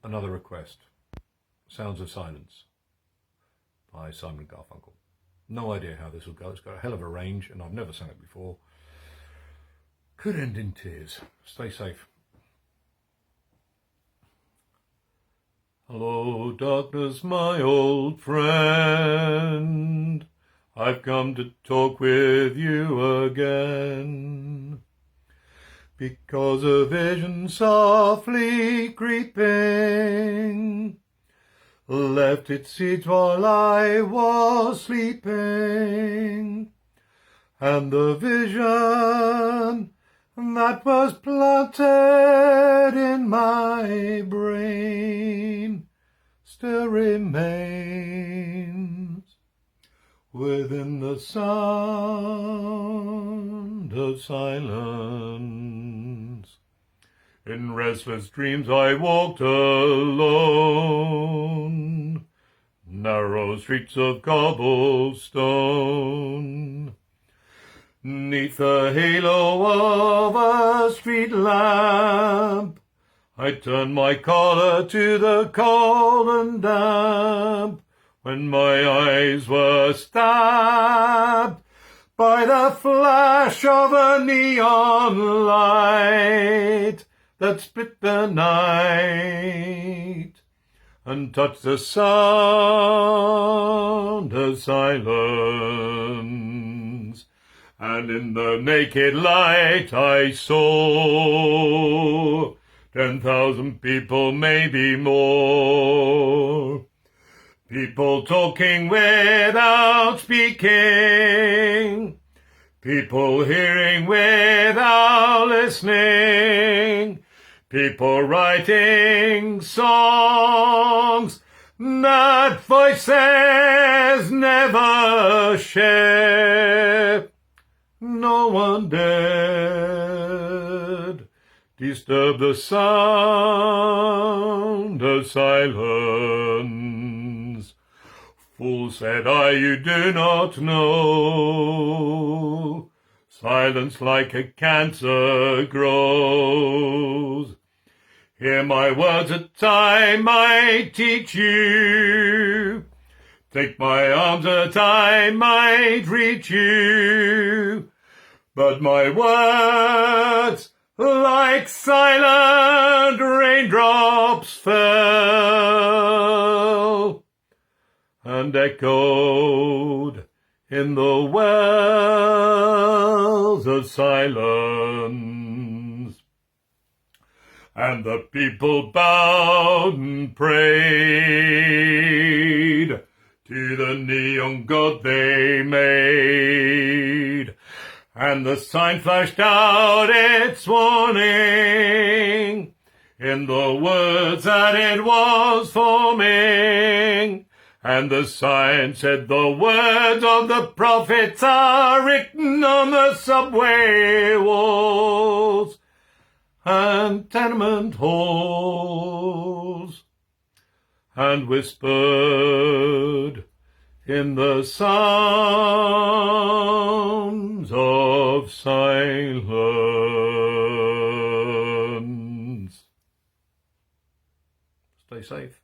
another request. Sounds of Silence by Simon Garfunkel. No idea how this will go. It's got a hell of a range and I've never sung it before. Could end in tears. Stay safe. Hello, darkness, my old friend. I've come to talk with you again. Because a vision softly creeping left its seeds while I was sleeping, and the vision that was planted in my brain still remains within the sound of silence. In restless dreams I walked alone, narrow streets of cobblestone. 'Neath the halo of a street lamp, I turned my collar to the cold and damp, when my eyes were stabbed by the flash of a neon light that split the night and touched the sound of silence. And in the naked light I saw 10,000 people, maybe more. People talking without speaking. People hearing without listening. People writing songs that voices never share. No one dared disturb the sound of silence. Fool, said I, you do not know. Silence like a cancer grows. Hear my words that I might teach you. Take my arms that I might reach you. But my words, like silent raindrops, fell and echoed in the wells of silence. And the people bowed and prayed to the neon god they made. And the sign flashed out its warning in the words that it was forming. And the sign said, the words of the prophets are written on the subway walls and tenement halls, and whispered in the sounds of silence. Stay safe.